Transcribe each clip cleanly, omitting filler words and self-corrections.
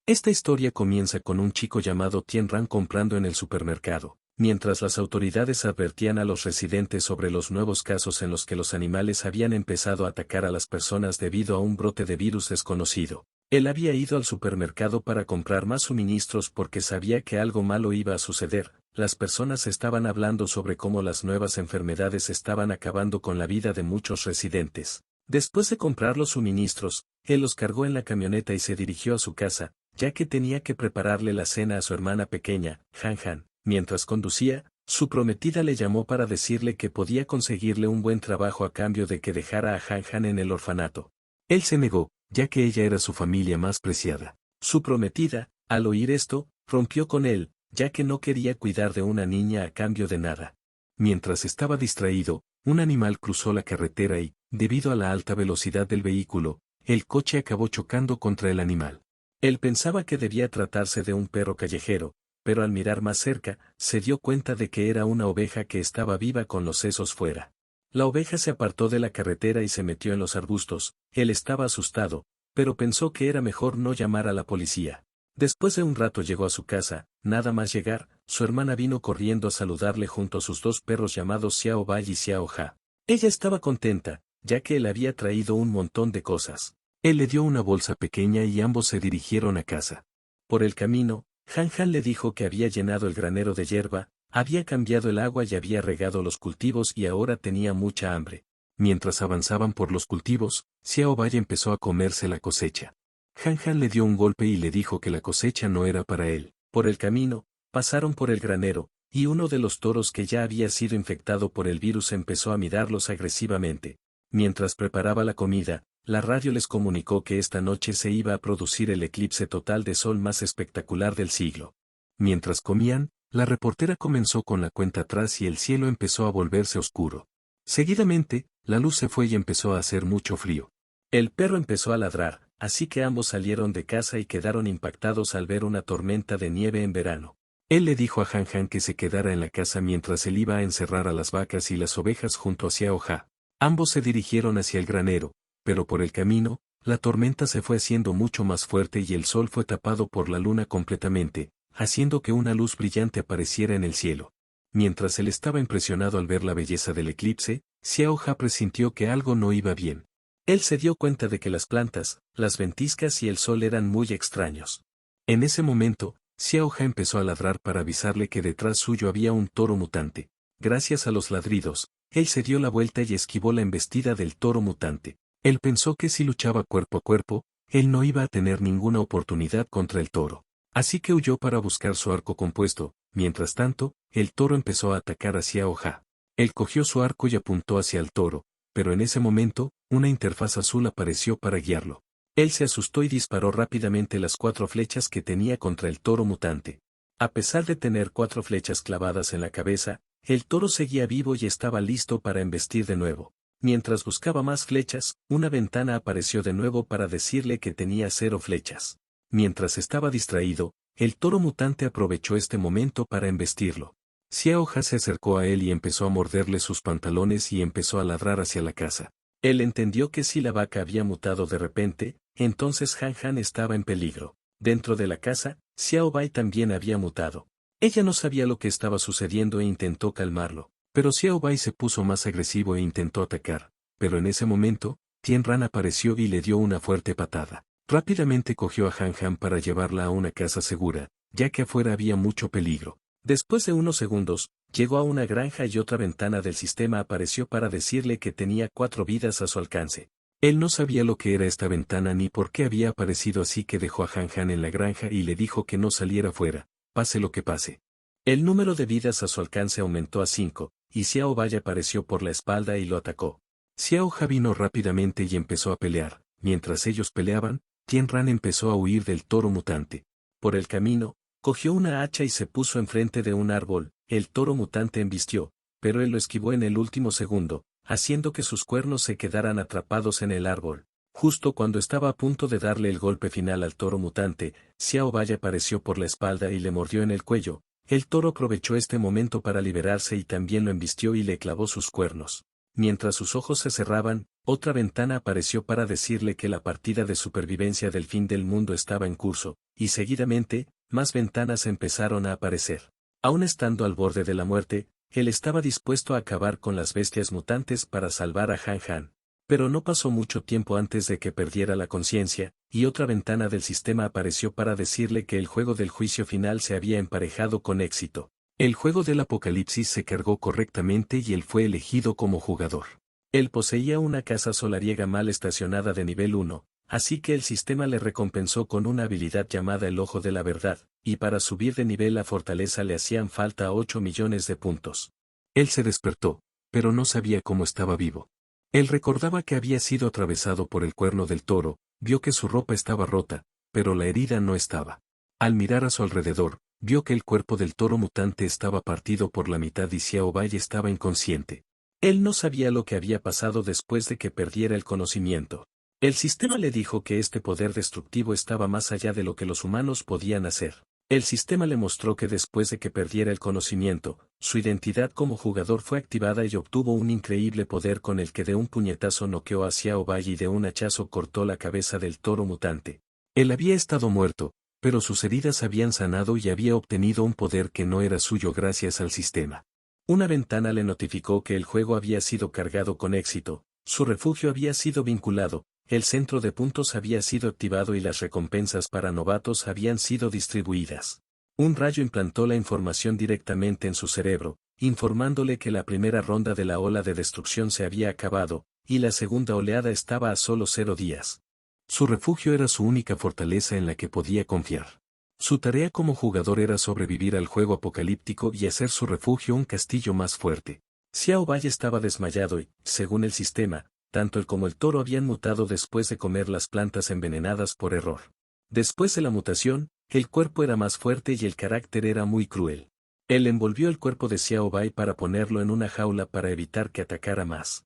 Esta historia comienza con un chico llamado Tien Ran comprando en el supermercado, mientras las autoridades advertían a los residentes sobre los nuevos casos en los que los animales habían empezado a atacar a las personas debido a un brote de virus desconocido. Él había ido al supermercado para comprar más suministros porque sabía que algo malo iba a suceder. Las personas estaban hablando sobre cómo las nuevas enfermedades estaban acabando con la vida de muchos residentes. Después de comprar los suministros, él los cargó en la camioneta y se dirigió a su casa, ya que tenía que prepararle la cena a su hermana pequeña, Han Han. Mientras conducía, su prometida le llamó para decirle que podía conseguirle un buen trabajo a cambio de que dejara a Han Han en el orfanato. Él se negó, ya que ella era su familia más preciada. Su prometida, al oír esto, rompió con él, ya que no quería cuidar de una niña a cambio de nada. Mientras estaba distraído, un animal cruzó la carretera y, debido a la alta velocidad del vehículo, el coche acabó chocando contra el animal. Él pensaba que debía tratarse de un perro callejero, pero al mirar más cerca, se dio cuenta de que era una oveja que estaba viva con los sesos fuera. La oveja se apartó de la carretera y se metió en los arbustos. Él estaba asustado, pero pensó que era mejor no llamar a la policía. Después de un rato llegó a su casa. Nada más llegar, su hermana vino corriendo a saludarle junto a sus dos perros llamados Xiao Bai y Xiao Ha. Ella estaba contenta, ya que él había traído un montón de cosas. Él le dio una bolsa pequeña y ambos se dirigieron a casa. Por el camino, Han Han le dijo que había llenado el granero de hierba, había cambiado el agua y había regado los cultivos y ahora tenía mucha hambre. Mientras avanzaban por los cultivos, Xiao Bai empezó a comerse la cosecha. Han Han le dio un golpe y le dijo que la cosecha no era para él. Por el camino, pasaron por el granero, y uno de los toros que ya había sido infectado por el virus empezó a mirarlos agresivamente. Mientras preparaba la comida, la radio les comunicó que esta noche se iba a producir el eclipse total de sol más espectacular del siglo. Mientras comían, la reportera comenzó con la cuenta atrás y el cielo empezó a volverse oscuro. Seguidamente, la luz se fue y empezó a hacer mucho frío. El perro empezó a ladrar, así que ambos salieron de casa y quedaron impactados al ver una tormenta de nieve en verano. Él le dijo a Han Han que se quedara en la casa mientras él iba a encerrar a las vacas y las ovejas junto a Xiao Ha. Ambos se dirigieron hacia el granero, pero por el camino, la tormenta se fue haciendo mucho más fuerte y el sol fue tapado por la luna completamente, haciendo que una luz brillante apareciera en el cielo. Mientras él estaba impresionado al ver la belleza del eclipse, Xiao Ha presintió que algo no iba bien. Él se dio cuenta de que las plantas, las ventiscas y el sol eran muy extraños. En ese momento, Xiao Ha empezó a ladrar para avisarle que detrás suyo había un toro mutante. Gracias a los ladridos, él se dio la vuelta y esquivó la embestida del toro mutante. Él pensó que si luchaba cuerpo a cuerpo, él no iba a tener ninguna oportunidad contra el toro. Así que huyó para buscar su arco compuesto. Mientras tanto, el toro empezó a atacar a Xiao Ha. Él cogió su arco y apuntó hacia el toro, pero en ese momento, una interfaz azul apareció para guiarlo. Él se asustó y disparó rápidamente las 4 flechas que tenía contra el toro mutante. A pesar de tener 4 flechas clavadas en la cabeza, el toro seguía vivo y estaba listo para embestir de nuevo. Mientras buscaba más flechas, una ventana apareció de nuevo para decirle que tenía 0 flechas. Mientras estaba distraído, el toro mutante aprovechó este momento para embestirlo. Xiao Ha se acercó a él y empezó a morderle sus pantalones y empezó a ladrar hacia la casa. Él entendió que si la vaca había mutado de repente, entonces Han Han estaba en peligro. Dentro de la casa, Xiao Bai también había mutado. Ella no sabía lo que estaba sucediendo e intentó calmarlo, pero Xiao Bai se puso más agresivo e intentó atacar. Pero en ese momento, Tien Ran apareció y le dio una fuerte patada. Rápidamente cogió a Han Han para llevarla a una casa segura, ya que afuera había mucho peligro. Después de unos segundos, llegó a una granja y otra ventana del sistema apareció para decirle que tenía 4 vidas a su alcance. Él no sabía lo que era esta ventana ni por qué había aparecido, así que dejó a Han Han en la granja y le dijo que no saliera fuera, pase lo que pase. El número de vidas a su alcance aumentó a 5, y Xiao Bai apareció por la espalda y lo atacó. Xiao Ha vino rápidamente y empezó a pelear. Mientras ellos peleaban, Tien Ran empezó a huir del toro mutante. Por el camino, cogió una hacha y se puso enfrente de un árbol. El toro mutante embistió, pero él lo esquivó en el último segundo, haciendo que sus cuernos se quedaran atrapados en el árbol. Justo cuando estaba a punto de darle el golpe final al toro mutante, Xiao Bai apareció por la espalda y le mordió en el cuello. El toro aprovechó este momento para liberarse y también lo embistió y le clavó sus cuernos. Mientras sus ojos se cerraban, otra ventana apareció para decirle que la partida de supervivencia del fin del mundo estaba en curso, y seguidamente, más ventanas empezaron a aparecer. Aún estando al borde de la muerte, él estaba dispuesto a acabar con las bestias mutantes para salvar a Han Han. Pero no pasó mucho tiempo antes de que perdiera la conciencia, y otra ventana del sistema apareció para decirle que el juego del juicio final se había emparejado con éxito. El juego del apocalipsis se cargó correctamente y él fue elegido como jugador. Él poseía una casa solariega mal estacionada de nivel 1, así que el sistema le recompensó con una habilidad llamada el Ojo de la Verdad, y para subir de nivel a fortaleza le hacían falta 8 millones de puntos. Él se despertó, pero no sabía cómo estaba vivo. Él recordaba que había sido atravesado por el cuerno del toro, vio que su ropa estaba rota, pero la herida no estaba. Al mirar a su alrededor, vio que el cuerpo del toro mutante estaba partido por la mitad y Xiao Bai estaba inconsciente. Él no sabía lo que había pasado después de que perdiera el conocimiento. El sistema le dijo que este poder destructivo estaba más allá de lo que los humanos podían hacer. El sistema le mostró que después de que perdiera el conocimiento, su identidad como jugador fue activada y obtuvo un increíble poder con el que de un puñetazo noqueó a Xiao Bai y de un hachazo cortó la cabeza del toro mutante. Él había estado muerto, pero sus heridas habían sanado y había obtenido un poder que no era suyo gracias al sistema. Una ventana le notificó que el juego había sido cargado con éxito, su refugio había sido vinculado, el centro de puntos había sido activado y las recompensas para novatos habían sido distribuidas. Un rayo implantó la información directamente en su cerebro, informándole que la primera ronda de la ola de destrucción se había acabado, y la segunda oleada estaba a solo 0 días. Su refugio era su única fortaleza en la que podía confiar. Su tarea como jugador era sobrevivir al juego apocalíptico y hacer su refugio un castillo más fuerte. Xiao Bai estaba desmayado y, según el sistema, tanto él como el toro habían mutado después de comer las plantas envenenadas por error. Después de la mutación, el cuerpo era más fuerte y el carácter era muy cruel. Él envolvió el cuerpo de Xiao Bai para ponerlo en una jaula para evitar que atacara más.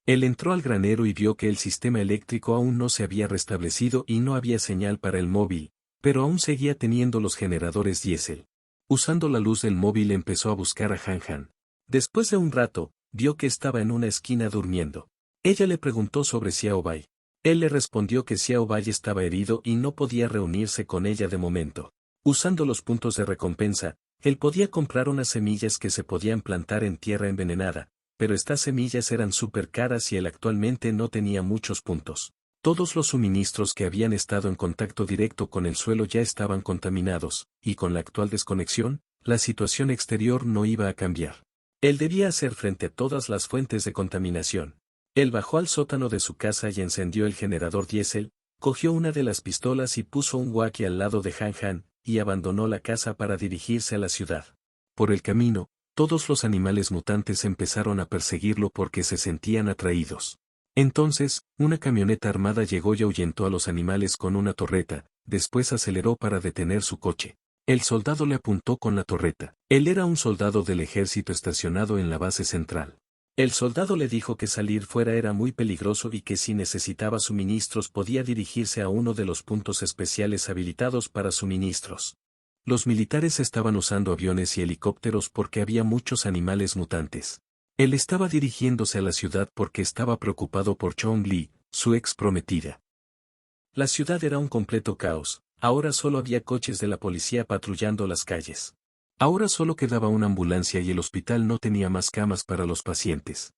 Él entró al granero y vio que el sistema eléctrico aún no se había restablecido y no había señal para el móvil, pero aún seguía teniendo los generadores diésel. Usando la luz del móvil empezó a buscar a Han Han. Después de un rato, vio que estaba en una esquina durmiendo. Ella le preguntó sobre Xiao Bai. Él le respondió que Xiao Bai estaba herido y no podía reunirse con ella de momento. Usando los puntos de recompensa, él podía comprar unas semillas que se podían plantar en tierra envenenada, pero estas semillas eran súper caras y él actualmente no tenía muchos puntos. Todos los suministros que habían estado en contacto directo con el suelo ya estaban contaminados, y con la actual desconexión, la situación exterior no iba a cambiar. Él debía hacer frente a todas las fuentes de contaminación. Él bajó al sótano de su casa y encendió el generador diésel, cogió una de las pistolas y puso un walkie al lado de Han Han, y abandonó la casa para dirigirse a la ciudad. Por el camino, todos los animales mutantes empezaron a perseguirlo porque se sentían atraídos. Entonces, una camioneta armada llegó y ahuyentó a los animales con una torreta, después aceleró para detener su coche. El soldado le apuntó con la torreta. Él era un soldado del ejército estacionado en la base central. El soldado le dijo que salir fuera era muy peligroso y que si necesitaba suministros podía dirigirse a uno de los puntos especiales habilitados para suministros. Los militares estaban usando aviones y helicópteros porque había muchos animales mutantes. Él estaba dirigiéndose a la ciudad porque estaba preocupado por Chong Li, su ex prometida. La ciudad era un completo caos, ahora solo había coches de la policía patrullando las calles. Ahora solo quedaba una ambulancia y el hospital no tenía más camas para los pacientes.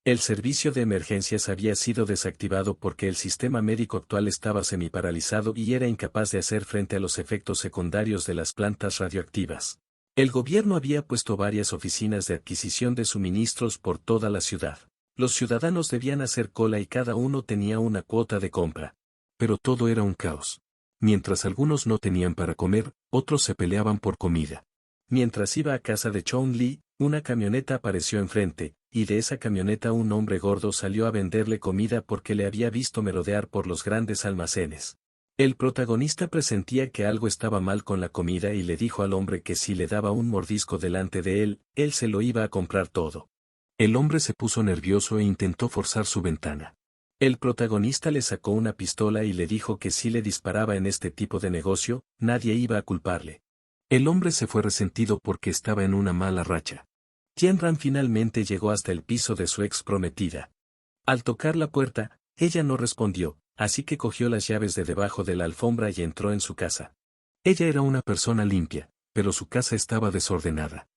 El servicio de emergencias había sido desactivado porque el sistema médico actual estaba semiparalizado y era incapaz de hacer frente a los efectos secundarios de las plantas radioactivas. El gobierno había puesto varias oficinas de adquisición de suministros por toda la ciudad. Los ciudadanos debían hacer cola y cada uno tenía una cuota de compra. Pero todo era un caos. Mientras algunos no tenían para comer, otros se peleaban por comida. Mientras iba a casa de Chong Li, una camioneta apareció enfrente, y de esa camioneta un hombre gordo salió a venderle comida porque le había visto merodear por los grandes almacenes. El protagonista presentía que algo estaba mal con la comida y le dijo al hombre que si le daba un mordisco delante de él se lo iba a comprar todo. El hombre se puso nervioso e intentó forzar su ventana. El protagonista le sacó una pistola y le dijo que si le disparaba en este tipo de negocio, nadie iba a culparle. El hombre se fue resentido porque estaba en una mala racha. Tienran finalmente llegó hasta el piso de su ex prometida. Al tocar la puerta, ella no respondió, así que cogió las llaves de debajo de la alfombra y entró en su casa. Ella era una persona limpia, pero su casa estaba desordenada.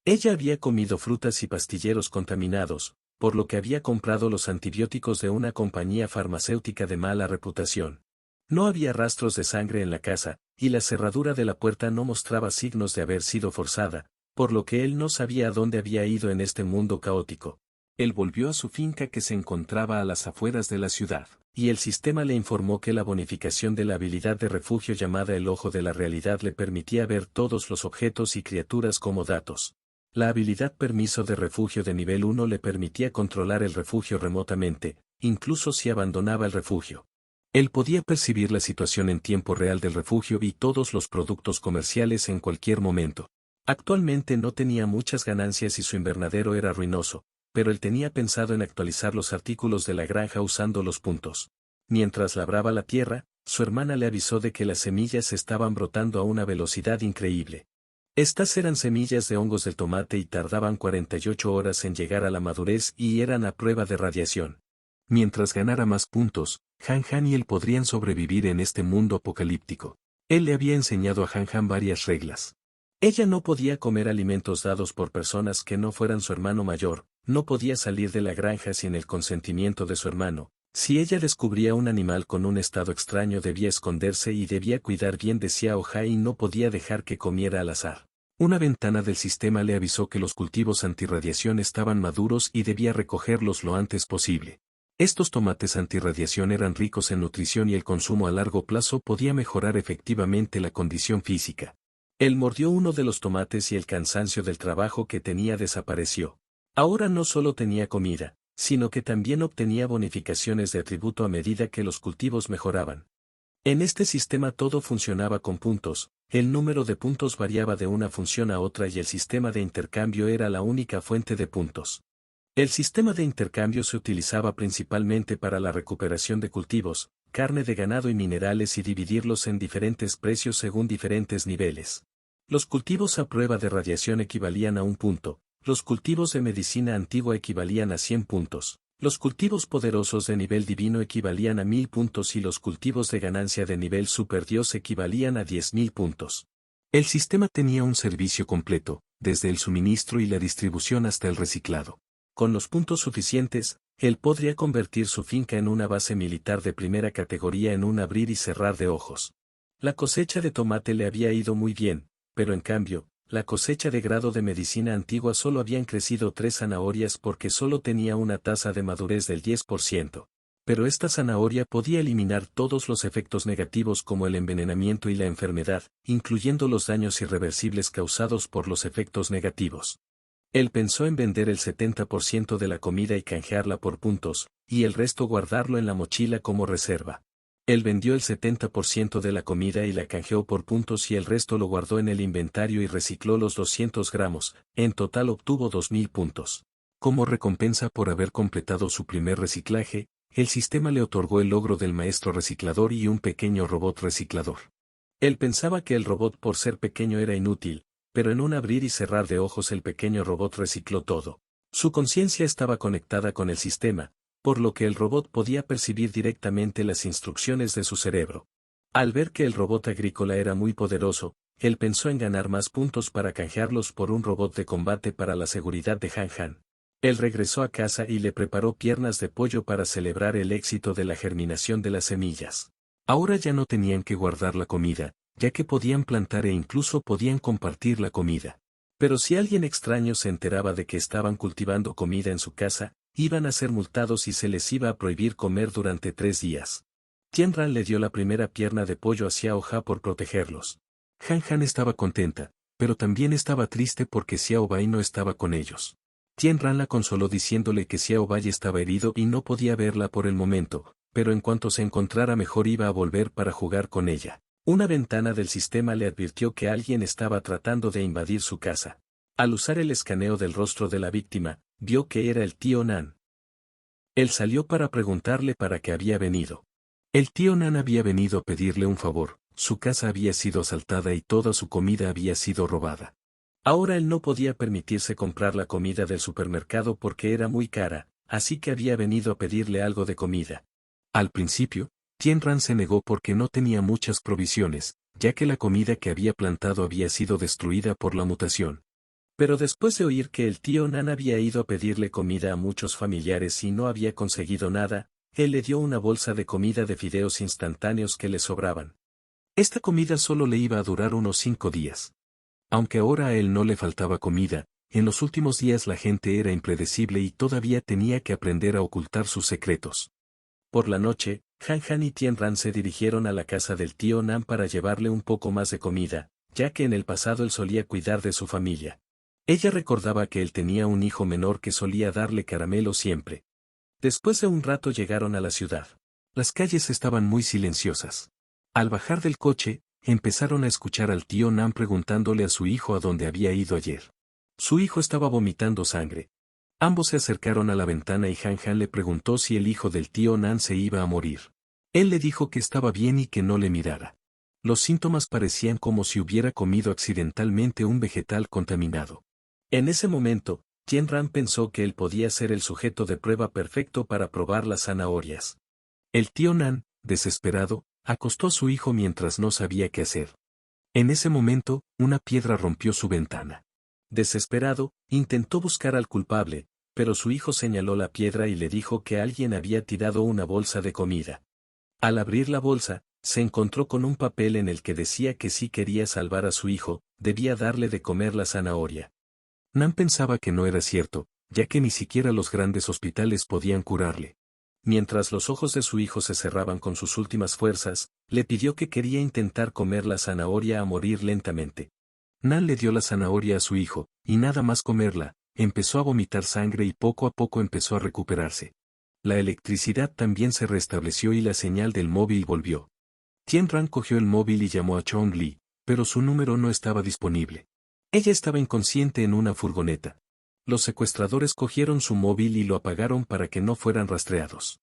Ella había comido frutas y pastilleros contaminados, por lo que había comprado los antibióticos de una compañía farmacéutica de mala reputación. No había rastros de sangre en la casa, y la cerradura de la puerta no mostraba signos de haber sido forzada, por lo que él no sabía a dónde había ido en este mundo caótico. Él volvió a su finca que se encontraba a las afueras de la ciudad, y el sistema le informó que la bonificación de la habilidad de refugio llamada el Ojo de la Realidad le permitía ver todos los objetos y criaturas como datos. La habilidad Permiso de Refugio de nivel 1 le permitía controlar el refugio remotamente, incluso si abandonaba el refugio. Él podía percibir la situación en tiempo real del refugio y todos los productos comerciales en cualquier momento. Actualmente no tenía muchas ganancias y su invernadero era ruinoso, pero él tenía pensado en actualizar los artículos de la granja usando los puntos. Mientras labraba la tierra, su hermana le avisó de que las semillas estaban brotando a una velocidad increíble. Estas eran semillas de hongos del tomate y tardaban 48 horas en llegar a la madurez y eran a prueba de radiación. Mientras ganara más puntos, Han Han y él podrían sobrevivir en este mundo apocalíptico. Él le había enseñado a Han Han varias reglas. Ella no podía comer alimentos dados por personas que no fueran su hermano mayor, no podía salir de la granja sin el consentimiento de su hermano. Si ella descubría un animal con un estado extraño debía esconderse y debía cuidar bien de Xiao Hai y no podía dejar que comiera al azar. Una ventana del sistema le avisó que los cultivos antirradiación estaban maduros y debía recogerlos lo antes posible. Estos tomates antirradiación eran ricos en nutrición y el consumo a largo plazo podía mejorar efectivamente la condición física. Él mordió uno de los tomates y el cansancio del trabajo que tenía desapareció. Ahora no solo tenía comida, sino que también obtenía bonificaciones de atributo a medida que los cultivos mejoraban. En este sistema todo funcionaba con puntos, el número de puntos variaba de una función a otra y el sistema de intercambio era la única fuente de puntos. El sistema de intercambio se utilizaba principalmente para la recuperación de cultivos, carne de ganado y minerales y dividirlos en diferentes precios según diferentes niveles. Los cultivos a prueba de radiación equivalían a 1 punto, los cultivos de medicina antigua equivalían a 100 puntos, los cultivos poderosos de nivel divino equivalían a 1000 puntos y los cultivos de ganancia de nivel superdios equivalían a 10.000 puntos. El sistema tenía un servicio completo, desde el suministro y la distribución hasta el reciclado. Con los puntos suficientes, él podría convertir su finca en una base militar de primera categoría en un abrir y cerrar de ojos. La cosecha de tomate le había ido muy bien, pero en cambio, la cosecha de grado de medicina antigua solo habían crecido 3 zanahorias porque solo tenía una tasa de madurez del 10%. Pero esta zanahoria podía eliminar todos los efectos negativos como el envenenamiento y la enfermedad, incluyendo los daños irreversibles causados por los efectos negativos. Él pensó en vender el 70% de la comida y canjearla por puntos, y el resto guardarlo en la mochila como reserva. Él vendió el 70% de la comida y la canjeó por puntos y el resto lo guardó en el inventario y recicló los 200 gramos, en total obtuvo 2000 puntos. Como recompensa por haber completado su primer reciclaje, el sistema le otorgó el logro del maestro reciclador y un pequeño robot reciclador. Él pensaba que el robot por ser pequeño era inútil, pero en un abrir y cerrar de ojos el pequeño robot recicló todo. Su conciencia estaba conectada con el sistema, por lo que el robot podía percibir directamente las instrucciones de su cerebro. Al ver que el robot agrícola era muy poderoso, él pensó en ganar más puntos para canjearlos por un robot de combate para la seguridad de Han Han. Él regresó a casa y le preparó piernas de pollo para celebrar el éxito de la germinación de las semillas. Ahora ya no tenían que guardar la comida, ya que podían plantar e incluso podían compartir la comida. Pero si alguien extraño se enteraba de que estaban cultivando comida en su casa, iban a ser multados y se les iba a prohibir comer durante 3 días. Tienran le dio la primera pierna de pollo a Xiao Ha por protegerlos. Han Han estaba contenta, pero también estaba triste porque Xiao Bai no estaba con ellos. Tienran la consoló diciéndole que Xiao Bai estaba herido y no podía verla por el momento, pero en cuanto se encontrara mejor iba a volver para jugar con ella. Una ventana del sistema le advirtió que alguien estaba tratando de invadir su casa. Al usar el escaneo del rostro de la víctima, vio que era el tío Nan. Él salió para preguntarle para qué había venido. El tío Nan había venido a pedirle un favor, su casa había sido asaltada y toda su comida había sido robada. Ahora él no podía permitirse comprar la comida del supermercado porque era muy cara, así que había venido a pedirle algo de comida. Al principio, Tien Ran se negó porque no tenía muchas provisiones, ya que la comida que había plantado había sido destruida por la mutación. Pero después de oír que el tío Nan había ido a pedirle comida a muchos familiares y no había conseguido nada, él le dio una bolsa de comida de fideos instantáneos que le sobraban. Esta comida solo le iba a durar unos 5 días. Aunque ahora a él no le faltaba comida, en los últimos días la gente era impredecible y todavía tenía que aprender a ocultar sus secretos. Por la noche, Han Han y Tien Ran se dirigieron a la casa del tío Nan para llevarle un poco más de comida, ya que en el pasado él solía cuidar de su familia. Ella recordaba que él tenía un hijo menor que solía darle caramelo siempre. Después de un rato llegaron a la ciudad. Las calles estaban muy silenciosas. Al bajar del coche, empezaron a escuchar al tío Nan preguntándole a su hijo a dónde había ido ayer. Su hijo estaba vomitando sangre. Ambos se acercaron a la ventana y Han Han le preguntó si el hijo del tío Nan se iba a morir. Él le dijo que estaba bien y que no le mirara. Los síntomas parecían como si hubiera comido accidentalmente un vegetal contaminado. En ese momento, Tien Ran pensó que él podía ser el sujeto de prueba perfecto para probar las zanahorias. El tío Nan, desesperado, acostó a su hijo mientras no sabía qué hacer. En ese momento, una piedra rompió su ventana. Desesperado, intentó buscar al culpable, pero su hijo señaló la piedra y le dijo que alguien había tirado una bolsa de comida. Al abrir la bolsa, se encontró con un papel en el que decía que si quería salvar a su hijo, debía darle de comer la zanahoria. Nan pensaba que no era cierto, ya que ni siquiera los grandes hospitales podían curarle. Mientras los ojos de su hijo se cerraban con sus últimas fuerzas, le pidió que quería intentar comer la zanahoria a morir lentamente. Nan le dio la zanahoria a su hijo, y nada más comerla, empezó a vomitar sangre y poco a poco empezó a recuperarse. La electricidad también se restableció y la señal del móvil volvió. Tien Ran cogió el móvil y llamó a Chong Li, pero su número no estaba disponible. Ella estaba inconsciente en una furgoneta. Los secuestradores cogieron su móvil y lo apagaron para que no fueran rastreados.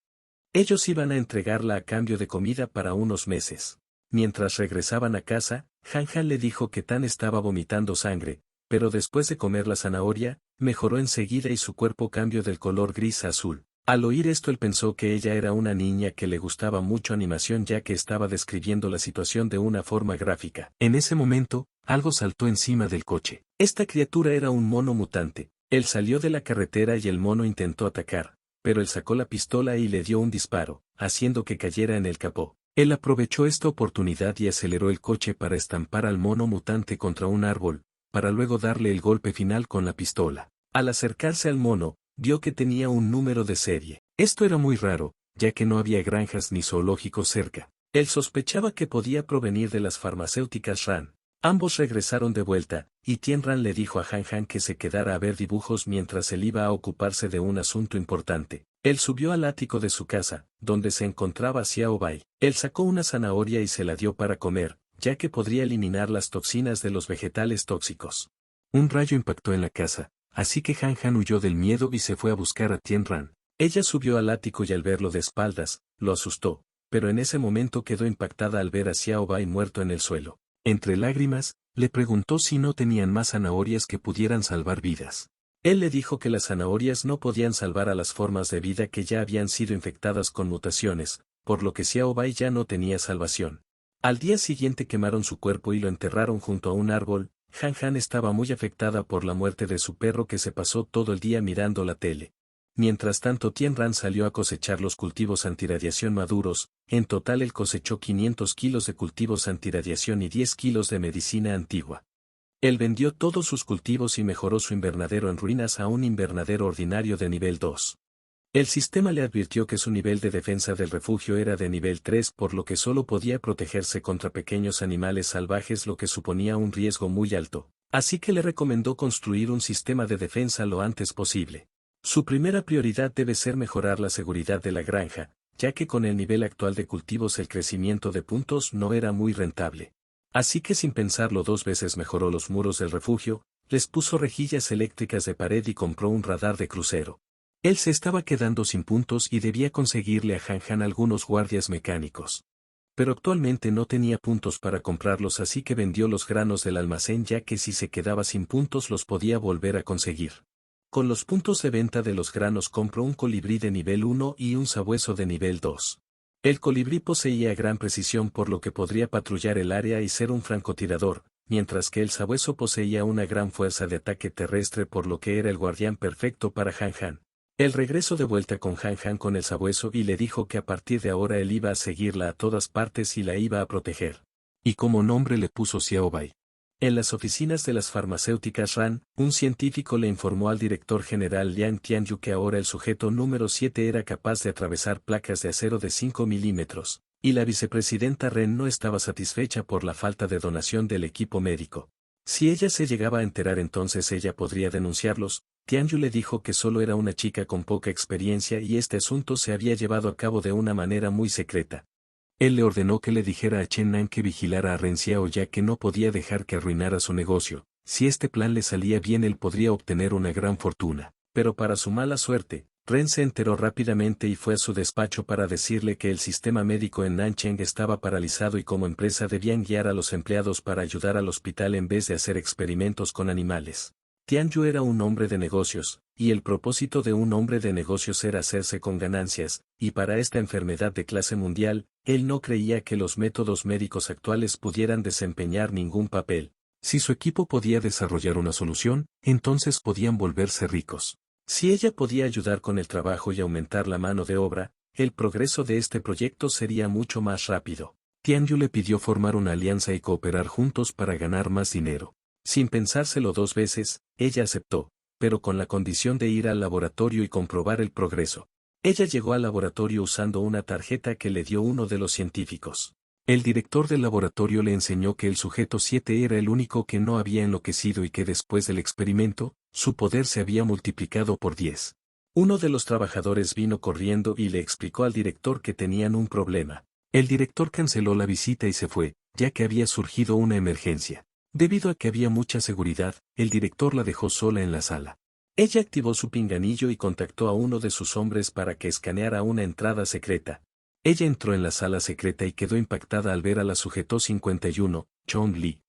Ellos iban a entregarla a cambio de comida para unos meses. Mientras regresaban a casa, Han Han le dijo que Tan estaba vomitando sangre, pero después de comer la zanahoria, mejoró enseguida y su cuerpo cambió del color gris a azul. Al oír esto él pensó que ella era una niña que le gustaba mucho animación ya que estaba describiendo la situación de una forma gráfica. En ese momento, algo saltó encima del coche. Esta criatura era un mono mutante. Él salió de la carretera y el mono intentó atacar, pero él sacó la pistola y le dio un disparo, haciendo que cayera en el capó. Él aprovechó esta oportunidad y aceleró el coche para estampar al mono mutante contra un árbol, para luego darle el golpe final con la pistola. Al acercarse al mono, vio que tenía un número de serie. Esto era muy raro, ya que no había granjas ni zoológicos cerca. Él sospechaba que podía provenir de las farmacéuticas Ran. Ambos regresaron de vuelta, y Tien Ran le dijo a Han Han que se quedara a ver dibujos mientras él iba a ocuparse de un asunto importante. Él subió al ático de su casa, donde se encontraba Xiao Bai. Él sacó una zanahoria y se la dio para comer, ya que podría eliminar las toxinas de los vegetales tóxicos. Un rayo impactó en la casa, así que Han Han huyó del miedo y se fue a buscar a Tien Ran. Ella subió al ático y al verlo de espaldas, lo asustó, pero en ese momento quedó impactada al ver a Xiao Bai muerto en el suelo. Entre lágrimas, le preguntó si no tenían más zanahorias que pudieran salvar vidas. Él le dijo que las zanahorias no podían salvar a las formas de vida que ya habían sido infectadas con mutaciones, por lo que Xiao Bai ya no tenía salvación. Al día siguiente quemaron su cuerpo y lo enterraron junto a un árbol. Han Han estaba muy afectada por la muerte de su perro que se pasó todo el día mirando la tele. Mientras tanto Tien Ran salió a cosechar los cultivos antirradiación maduros. En total él cosechó 500 kilos de cultivos antirradiación y 10 kilos de medicina antigua. Él vendió todos sus cultivos y mejoró su invernadero en ruinas a un invernadero ordinario de nivel 2. El sistema le advirtió que su nivel de defensa del refugio era de nivel 3 por lo que solo podía protegerse contra pequeños animales salvajes lo que suponía un riesgo muy alto, así que le recomendó construir un sistema de defensa lo antes posible. Su primera prioridad debe ser mejorar la seguridad de la granja, ya que con el nivel actual de cultivos el crecimiento de puntos no era muy rentable. Así que sin pensarlo dos veces mejoró los muros del refugio, les puso rejillas eléctricas de pared y compró un radar de crucero. Él se estaba quedando sin puntos y debía conseguirle a Han Han algunos guardias mecánicos. Pero actualmente no tenía puntos para comprarlos, así que vendió los granos del almacén, ya que si se quedaba sin puntos los podía volver a conseguir. Con los puntos de venta de los granos compró un colibrí de nivel 1 y un sabueso de nivel 2. El colibrí poseía gran precisión, por lo que podría patrullar el área y ser un francotirador, mientras que el sabueso poseía una gran fuerza de ataque terrestre, por lo que era el guardián perfecto para Han Han. Él regresó de vuelta con Han Han con el sabueso y le dijo que a partir de ahora él iba a seguirla a todas partes y la iba a proteger. Y como nombre le puso Xiao Bai. En las oficinas de las farmacéuticas Ran, un científico le informó al director general Liang Tianyu que ahora el sujeto número 7 era capaz de atravesar placas de acero de 5 milímetros, y la vicepresidenta Ren no estaba satisfecha por la falta de donación del equipo médico. Si ella se llegaba a enterar, entonces ella podría denunciarlos. Tianyu le dijo que solo era una chica con poca experiencia y este asunto se había llevado a cabo de una manera muy secreta. Él le ordenó que le dijera a Chen Nan que vigilara a Ren Xiao, ya que no podía dejar que arruinara su negocio. Si este plan le salía bien, él podría obtener una gran fortuna. Pero para su mala suerte, Ren se enteró rápidamente y fue a su despacho para decirle que el sistema médico en Nancheng estaba paralizado y como empresa debían guiar a los empleados para ayudar al hospital en vez de hacer experimentos con animales. Tianyu era un hombre de negocios, y el propósito de un hombre de negocios era hacerse con ganancias, y para esta enfermedad de clase mundial, él no creía que los métodos médicos actuales pudieran desempeñar ningún papel. Si su equipo podía desarrollar una solución, entonces podían volverse ricos. Si ella podía ayudar con el trabajo y aumentar la mano de obra, el progreso de este proyecto sería mucho más rápido. Tianyu le pidió formar una alianza y cooperar juntos para ganar más dinero. Sin pensárselo dos veces, ella aceptó, pero con la condición de ir al laboratorio y comprobar el progreso. Ella llegó al laboratorio usando una tarjeta que le dio uno de los científicos. El director del laboratorio le enseñó que el sujeto 7 era el único que no había enloquecido y que después del experimento, su poder se había multiplicado por 10. Uno de los trabajadores vino corriendo y le explicó al director que tenían un problema. El director canceló la visita y se fue, ya que había surgido una emergencia. Debido a que había mucha seguridad, el director la dejó sola en la sala. Ella activó su pinganillo y contactó a uno de sus hombres para que escaneara una entrada secreta. Ella entró en la sala secreta y quedó impactada al ver a la sujeto 51, Chong Li.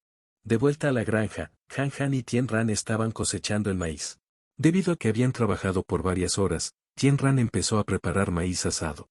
De vuelta a la granja, Han Han y Tien Ran estaban cosechando el maíz. Debido a que habían trabajado por varias horas, Tien Ran empezó a preparar maíz asado.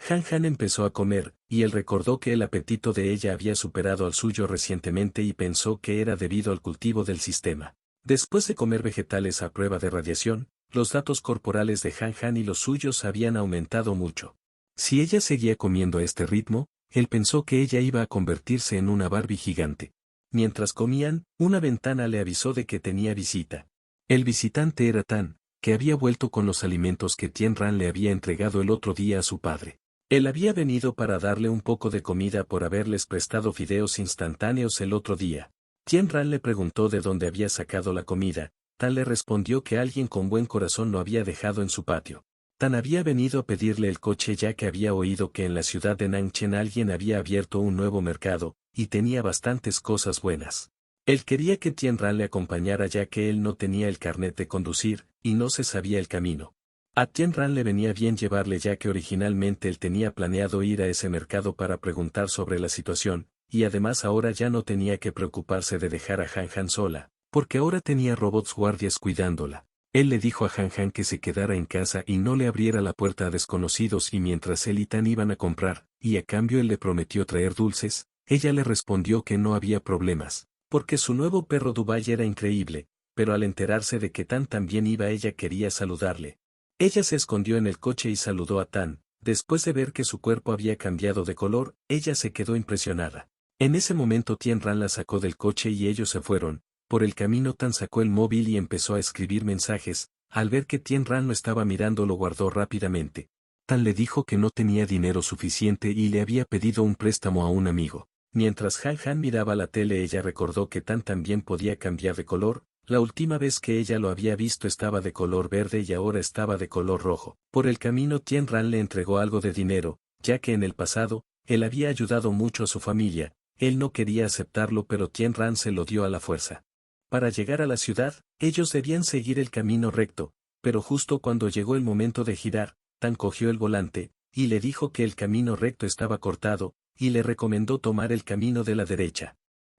Han Han empezó a comer, y él recordó que el apetito de ella había superado al suyo recientemente y pensó que era debido al cultivo del sistema. Después de comer vegetales a prueba de radiación, los datos corporales de Han Han y los suyos habían aumentado mucho. Si ella seguía comiendo a este ritmo, él pensó que ella iba a convertirse en una Barbie gigante. Mientras comían, una ventana le avisó de que tenía visita. El visitante era Tan, que había vuelto con los alimentos que Tien Ran le había entregado el otro día a su padre. Él había venido para darle un poco de comida por haberles prestado fideos instantáneos el otro día. Tien Ran le preguntó de dónde había sacado la comida. Tan le respondió que alguien con buen corazón lo había dejado en su patio. Tan había venido a pedirle el coche ya que había oído que en la ciudad de Nancheng alguien había abierto un nuevo mercado, y tenía bastantes cosas buenas. Él quería que Tien Ran le acompañara ya que él no tenía el carnet de conducir, y no se sabía el camino. A Tien Ran le venía bien llevarle ya que originalmente él tenía planeado ir a ese mercado para preguntar sobre la situación, y además ahora ya no tenía que preocuparse de dejar a Han Han sola, porque ahora tenía robots guardias cuidándola. Él le dijo a Han Han que se quedara en casa y no le abriera la puerta a desconocidos, y mientras él y Tan iban a comprar, y a cambio él le prometió traer dulces, ella le respondió que no había problemas, porque su nuevo perro Dubai era increíble, pero al enterarse de que Tan también iba ella quería saludarle. Ella se escondió en el coche y saludó a Tan. Después de ver que su cuerpo había cambiado de color, ella se quedó impresionada. En ese momento Tien Ran la sacó del coche y ellos se fueron. Por el camino Tan sacó el móvil y empezó a escribir mensajes. Al ver que Tien Ran lo estaba mirando lo guardó rápidamente. Tan le dijo que no tenía dinero suficiente y le había pedido un préstamo a un amigo. Mientras Han Han miraba la tele ella recordó que Tan también podía cambiar de color. La última vez que ella lo había visto estaba de color verde y ahora estaba de color rojo. Por el camino Tien Ran le entregó algo de dinero, ya que en el pasado, él había ayudado mucho a su familia. Él no quería aceptarlo pero Tien Ran se lo dio a la fuerza. Para llegar a la ciudad, ellos debían seguir el camino recto, pero justo cuando llegó el momento de girar, Tan cogió el volante, y le dijo que el camino recto estaba cortado, y le recomendó tomar el camino de la derecha.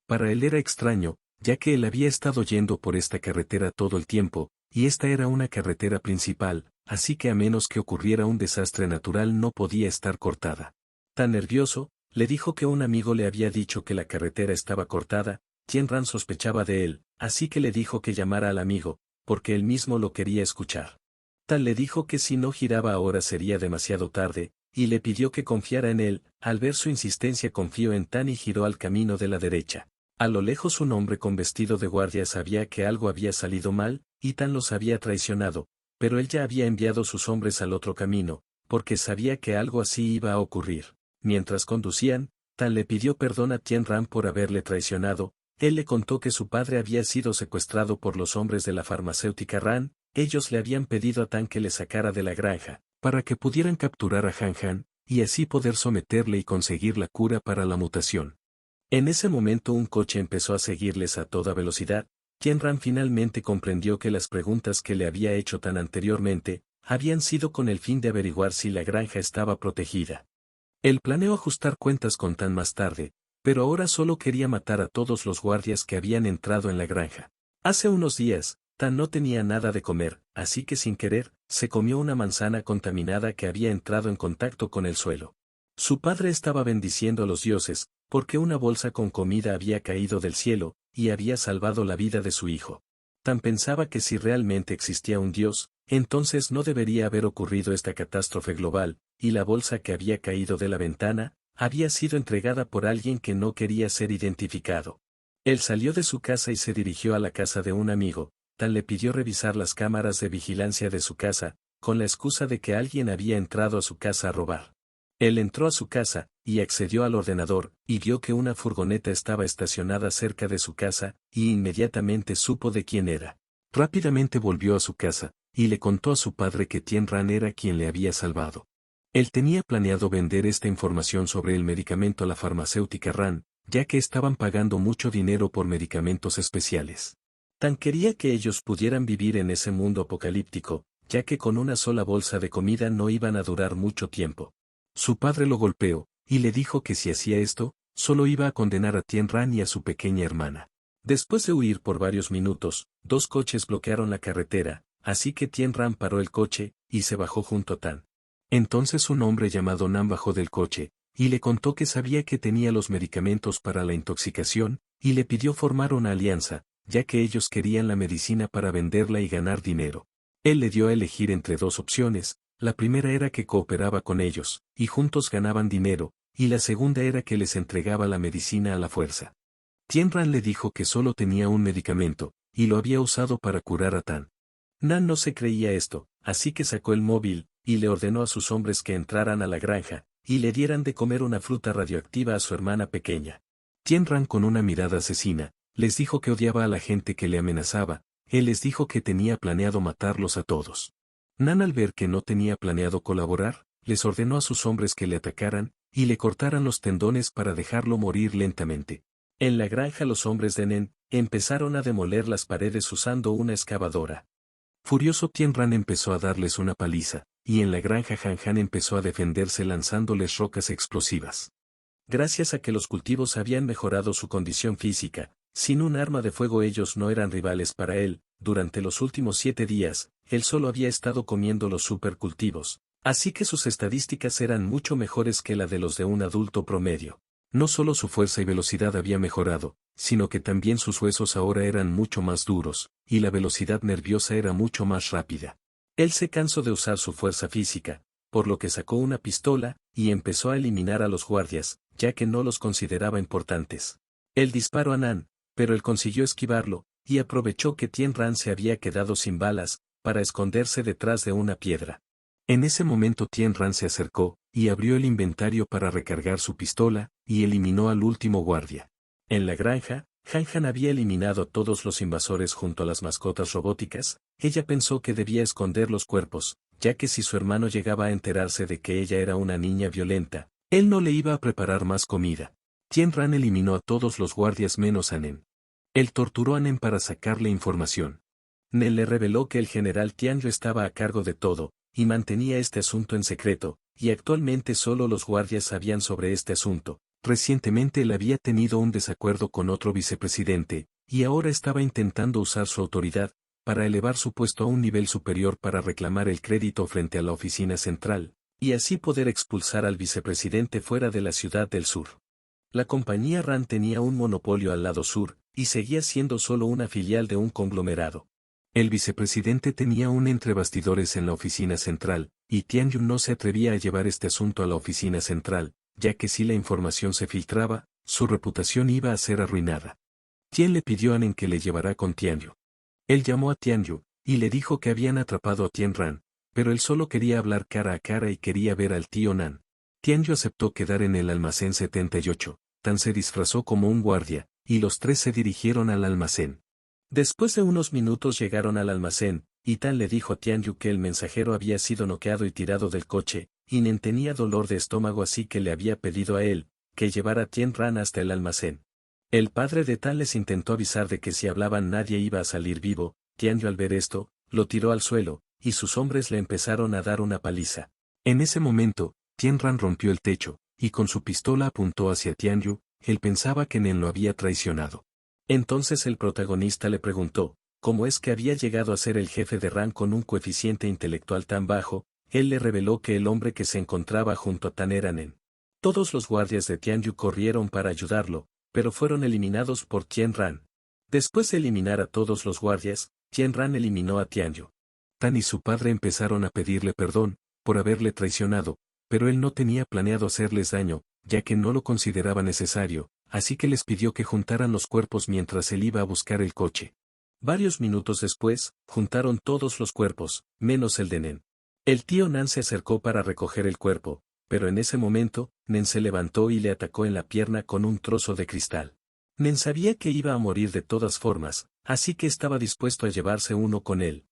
Para él era extraño, ya que él había estado yendo por esta carretera todo el tiempo, y esta era una carretera principal, así que a menos que ocurriera un desastre natural no podía estar cortada. Tan nervioso, le dijo que un amigo le había dicho que la carretera estaba cortada. Tien Ran sospechaba de él, así que le dijo que llamara al amigo, porque él mismo lo quería escuchar. Tan le dijo que si no giraba ahora sería demasiado tarde, y le pidió que confiara en él. Al ver su insistencia confió en Tan y giró al camino de la derecha. A lo lejos un hombre con vestido de guardia sabía que algo había salido mal, y Tan los había traicionado, pero él ya había enviado sus hombres al otro camino, porque sabía que algo así iba a ocurrir. Mientras conducían, Tan le pidió perdón a Tien Ran por haberle traicionado. Él le contó que su padre había sido secuestrado por los hombres de la farmacéutica Ran. Ellos le habían pedido a Tan que le sacara de la granja, para que pudieran capturar a Han Han, y así poder someterle y conseguir la cura para la mutación. En ese momento un coche empezó a seguirles a toda velocidad. Tien Ran finalmente comprendió que las preguntas que le había hecho Tan anteriormente, habían sido con el fin de averiguar si la granja estaba protegida. Él planeó ajustar cuentas con Tan más tarde, pero ahora solo quería matar a todos los guardias que habían entrado en la granja. Hace unos días, Tan no tenía nada de comer, así que sin querer, se comió una manzana contaminada que había entrado en contacto con el suelo. Su padre estaba bendiciendo a los dioses, porque una bolsa con comida había caído del cielo, y había salvado la vida de su hijo. Tan pensaba que si realmente existía un dios, entonces no debería haber ocurrido esta catástrofe global, y la bolsa que había caído de la ventana, había sido entregada por alguien que no quería ser identificado. Él salió de su casa y se dirigió a la casa de un amigo. Tan le pidió revisar las cámaras de vigilancia de su casa, con la excusa de que alguien había entrado a su casa a robar. Él entró a su casa, y accedió al ordenador, y vio que una furgoneta estaba estacionada cerca de su casa, y inmediatamente supo de quién era. Rápidamente volvió a su casa, y le contó a su padre que Tien Ran era quien le había salvado. Él tenía planeado vender esta información sobre el medicamento a la farmacéutica Ran, ya que estaban pagando mucho dinero por medicamentos especiales. Tan quería que ellos pudieran vivir en ese mundo apocalíptico, ya que con una sola bolsa de comida no iban a durar mucho tiempo. Su padre lo golpeó, y le dijo que si hacía esto, solo iba a condenar a Tien Ran y a su pequeña hermana. Después de huir por varios minutos, dos coches bloquearon la carretera, así que Tien Ran paró el coche, y se bajó junto a Tan. Entonces un hombre llamado Nan bajó del coche, y le contó que sabía que tenía los medicamentos para la intoxicación, y le pidió formar una alianza, ya que ellos querían la medicina para venderla y ganar dinero. Él le dio a elegir entre dos opciones. La primera era que cooperaba con ellos, y juntos ganaban dinero, y la segunda era que les entregaba la medicina a la fuerza. Tien Ran le dijo que solo tenía un medicamento, y lo había usado para curar a Tan. Nan no se creía esto, así que sacó el móvil, y le ordenó a sus hombres que entraran a la granja, y le dieran de comer una fruta radioactiva a su hermana pequeña. Tien Ran con una mirada asesina, les dijo que odiaba a la gente que le amenazaba. Él les dijo que tenía planeado matarlos a todos. Nan al ver que no tenía planeado colaborar, les ordenó a sus hombres que le atacaran, y le cortaran los tendones para dejarlo morir lentamente. En la granja los hombres de Nen, empezaron a demoler las paredes usando una excavadora. Furioso Tien Ran empezó a darles una paliza, y en la granja Han Han empezó a defenderse lanzándoles rocas explosivas. Gracias a que los cultivos habían mejorado su condición física, sin un arma de fuego ellos no eran rivales para él. Durante los últimos 7 días, él solo había estado comiendo los supercultivos, así que sus estadísticas eran mucho mejores que la de los de un adulto promedio. No solo su fuerza y velocidad había mejorado, sino que también sus huesos ahora eran mucho más duros, y la velocidad nerviosa era mucho más rápida. Él se cansó de usar su fuerza física, por lo que sacó una pistola, y empezó a eliminar a los guardias, ya que no los consideraba importantes. Él disparó a Nan, pero él consiguió esquivarlo, y aprovechó que Tien Ran se había quedado sin balas, para esconderse detrás de una piedra. En ese momento Tien Ran se acercó, y abrió el inventario para recargar su pistola, y eliminó al último guardia. En la granja, Han Han había eliminado a todos los invasores junto a las mascotas robóticas. Ella pensó que debía esconder los cuerpos, ya que si su hermano llegaba a enterarse de que ella era una niña violenta, él no le iba a preparar más comida. Tien Ran eliminó a todos los guardias menos a Nen. Él torturó a Nen para sacarle información. Nen le reveló que el general Tianyu estaba a cargo de todo, y mantenía este asunto en secreto, y actualmente solo los guardias sabían sobre este asunto, Recientemente él había tenido un desacuerdo con otro vicepresidente, y ahora estaba intentando usar su autoridad para elevar su puesto a un nivel superior para reclamar el crédito frente a la oficina central, y así poder expulsar al vicepresidente fuera de la ciudad del sur. La compañía RAND tenía un monopolio al lado sur, y seguía siendo solo una filial de un conglomerado. El vicepresidente tenía un entre bastidores en la oficina central, y Tianyu no se atrevía a llevar este asunto a la oficina central, ya que si la información se filtraba, su reputación iba a ser arruinada. Tien le pidió a Nen que le llevara con Tianyu. Él llamó a Tianyu, y le dijo que habían atrapado a Tien Ran, pero él solo quería hablar cara a cara y quería ver al tío Nan. Tianyu aceptó quedar en el almacén 78, Tan se disfrazó como un guardia, y los tres se dirigieron al almacén. Después de unos minutos llegaron al almacén, y Tan le dijo a Tianyu que el mensajero había sido noqueado y tirado del coche, y Nen tenía dolor de estómago así que le había pedido a él, que llevara a Tien Ran hasta el almacén. El padre de Tan les intentó avisar de que si hablaban nadie iba a salir vivo. Tianyu al ver esto, lo tiró al suelo, y sus hombres le empezaron a dar una paliza. En ese momento, Tien Ran rompió el techo, y con su pistola apuntó hacia Tianyu. Él pensaba que Nen lo había traicionado. Entonces el protagonista le preguntó, ¿cómo es que había llegado a ser el jefe de Ran con un coeficiente intelectual tan bajo? Él le reveló que el hombre que se encontraba junto a Tan era Nen. Todos los guardias de Tianyu corrieron para ayudarlo, pero fueron eliminados por Tien Ran. Después de eliminar a todos los guardias, Tien Ran eliminó a Tianyu. Tan y su padre empezaron a pedirle perdón, por haberle traicionado, pero él no tenía planeado hacerles daño, ya que no lo consideraba necesario, así que les pidió que juntaran los cuerpos mientras él iba a buscar el coche. Varios minutos después, juntaron todos los cuerpos, menos el de Nen. El tío Nan se acercó para recoger el cuerpo, pero en ese momento, Nen se levantó y le atacó en la pierna con un trozo de cristal. Nen sabía que iba a morir de todas formas, así que estaba dispuesto a llevarse uno con él.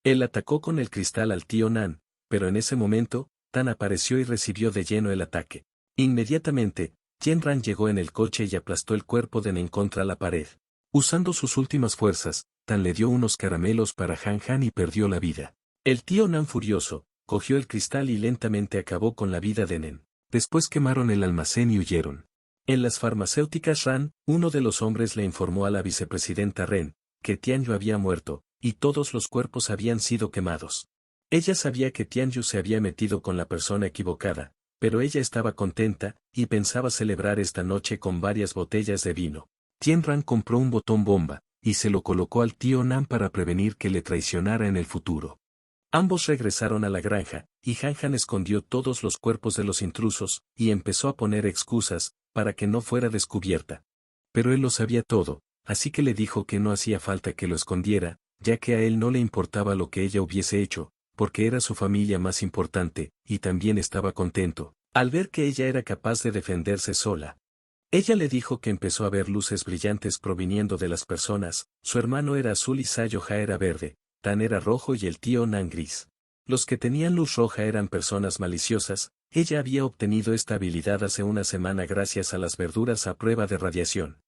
Él atacó con el cristal al tío Nan, pero en ese momento, Tan apareció y recibió de lleno el ataque. Inmediatamente, Tien Ran llegó en el coche y aplastó el cuerpo de Nen contra la pared. Usando sus últimas fuerzas, Tan le dio unos caramelos para Han Han y perdió la vida. El tío Nan furioso, cogió el cristal y lentamente acabó con la vida de Nen. Después quemaron el almacén y huyeron. En las farmacéuticas Ran, uno de los hombres le informó a la vicepresidenta Ren, que Tianyu había muerto, y todos los cuerpos habían sido quemados. Ella sabía que Tianyu se había metido con la persona equivocada, pero ella estaba contenta, y pensaba celebrar esta noche con varias botellas de vino. Tien Ran compró un botón bomba, y se lo colocó al tío Nan para prevenir que le traicionara en el futuro. Ambos regresaron a la granja, y Han Han escondió todos los cuerpos de los intrusos, y empezó a poner excusas, para que no fuera descubierta. Pero él lo sabía todo, así que le dijo que no hacía falta que lo escondiera, ya que a él no le importaba lo que ella hubiese hecho, porque era su familia más importante, y también estaba contento, al ver que ella era capaz de defenderse sola. Ella le dijo que empezó a ver luces brillantes proviniendo de las personas, su hermano era azul y Sayoja era verde, Tan era rojo y el tío Nan gris. Los que tenían luz roja eran personas maliciosas. Ella había obtenido esta habilidad hace una semana gracias a las verduras a prueba de radiación.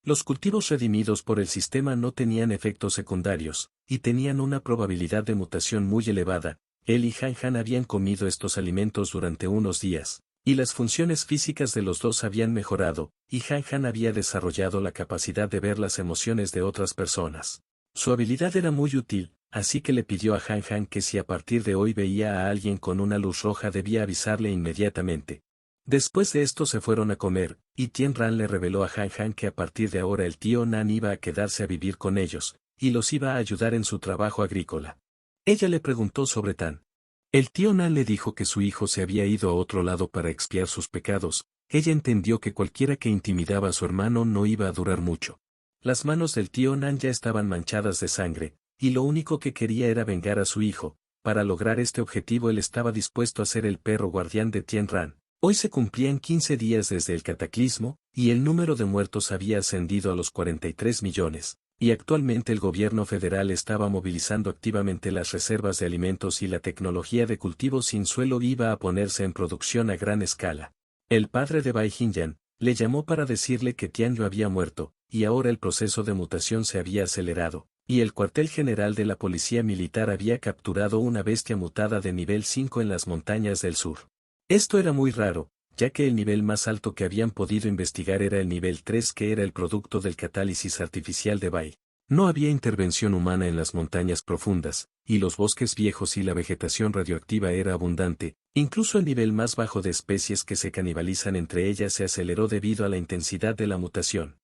Los cultivos redimidos por el sistema no tenían efectos secundarios, y tenían una probabilidad de mutación muy elevada. Él y Han Han habían comido estos alimentos durante unos días, y las funciones físicas de los dos habían mejorado, y Han Han había desarrollado la capacidad de ver las emociones de otras personas. Su habilidad era muy útil, así que le pidió a Han Han que si a partir de hoy veía a alguien con una luz roja debía avisarle inmediatamente. Después de esto se fueron a comer, y Tien Ran le reveló a Han Han que a partir de ahora el tío Nan iba a quedarse a vivir con ellos, y los iba a ayudar en su trabajo agrícola. Ella le preguntó sobre Tan. El tío Nan le dijo que su hijo se había ido a otro lado para expiar sus pecados. Ella entendió que cualquiera que intimidaba a su hermano no iba a durar mucho. Las manos del tío Nan ya estaban manchadas de sangre, y lo único que quería era vengar a su hijo. Para lograr este objetivo él estaba dispuesto a ser el perro guardián de Tien Ran. Hoy se cumplían 15 días desde el cataclismo, y el número de muertos había ascendido a los 43 millones, y actualmente el gobierno federal estaba movilizando activamente las reservas de alimentos y la tecnología de cultivo sin suelo iba a ponerse en producción a gran escala. El padre de Bai Jinyan le llamó para decirle que Tianyu había muerto, y ahora el proceso de mutación se había acelerado, y el cuartel general de la policía militar había capturado una bestia mutada de nivel 5 en las montañas del sur. Esto era muy raro, ya que el nivel más alto que habían podido investigar era el nivel 3, que era el producto del catálisis artificial de Bai. No había intervención humana en las montañas profundas, y los bosques viejos y la vegetación radioactiva era abundante, incluso el nivel más bajo de especies que se canibalizan entre ellas se aceleró debido a la intensidad de la mutación.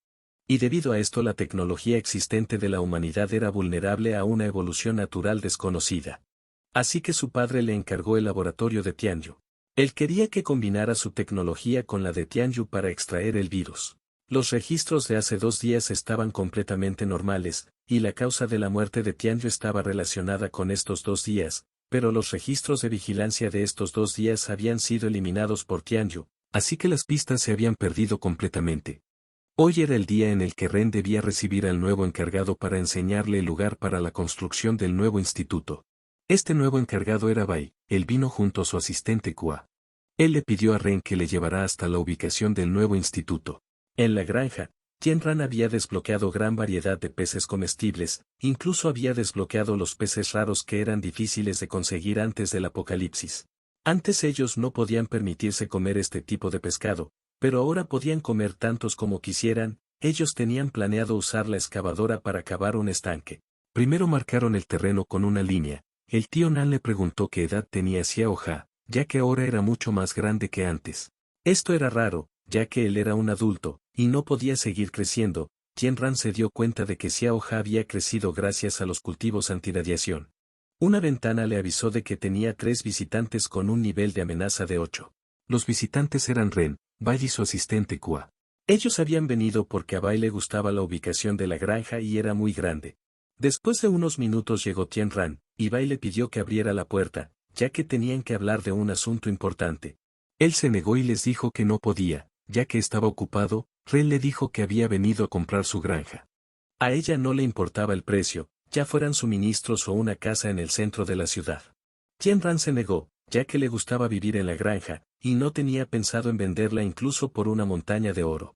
Y debido a esto la tecnología existente de la humanidad era vulnerable a una evolución natural desconocida. Así que su padre le encargó el laboratorio de Tianyu. Él quería que combinara su tecnología con la de Tianyu para extraer el virus. Los registros de hace 2 días estaban completamente normales, y la causa de la muerte de Tianyu estaba relacionada con estos 2 días, pero los registros de vigilancia de estos 2 días habían sido eliminados por Tianyu, así que las pistas se habían perdido completamente. Hoy era el día en el que Ren debía recibir al nuevo encargado para enseñarle el lugar para la construcción del nuevo instituto. Este nuevo encargado era Bai. Él vino junto a su asistente Kua. Él le pidió a Ren que le llevara hasta la ubicación del nuevo instituto. En la granja, Tianran había desbloqueado gran variedad de peces comestibles, incluso había desbloqueado los peces raros que eran difíciles de conseguir antes del apocalipsis. Antes ellos no podían permitirse comer este tipo de pescado, pero ahora podían comer tantos como quisieran. Ellos tenían planeado usar la excavadora para cavar un estanque. Primero marcaron el terreno con una línea. El tío Nan le preguntó qué edad tenía Xiao Ha, ya que ahora era mucho más grande que antes. Esto era raro, ya que él era un adulto, y no podía seguir creciendo. Tianran se dio cuenta de que Xiao Ha había crecido gracias a los cultivos antirradiación. Una ventana le avisó de que tenía 3 visitantes con un nivel de amenaza de 8. Los visitantes eran Ren, Bai y su asistente Kua. Ellos habían venido porque a Bai le gustaba la ubicación de la granja y era muy grande. Después de unos minutos llegó Tianran, y Bai le pidió que abriera la puerta, ya que tenían que hablar de un asunto importante. Él se negó y les dijo que no podía, ya que estaba ocupado. Ren le dijo que había venido a comprar su granja. A ella no le importaba el precio, ya fueran suministros o una casa en el centro de la ciudad. Tianran se negó, ya que le gustaba vivir en la granja, y no tenía pensado en venderla incluso por una montaña de oro.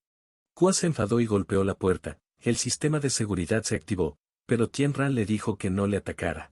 Kua se enfadó y golpeó la puerta. El sistema de seguridad se activó, pero Tianran le dijo que no le atacara.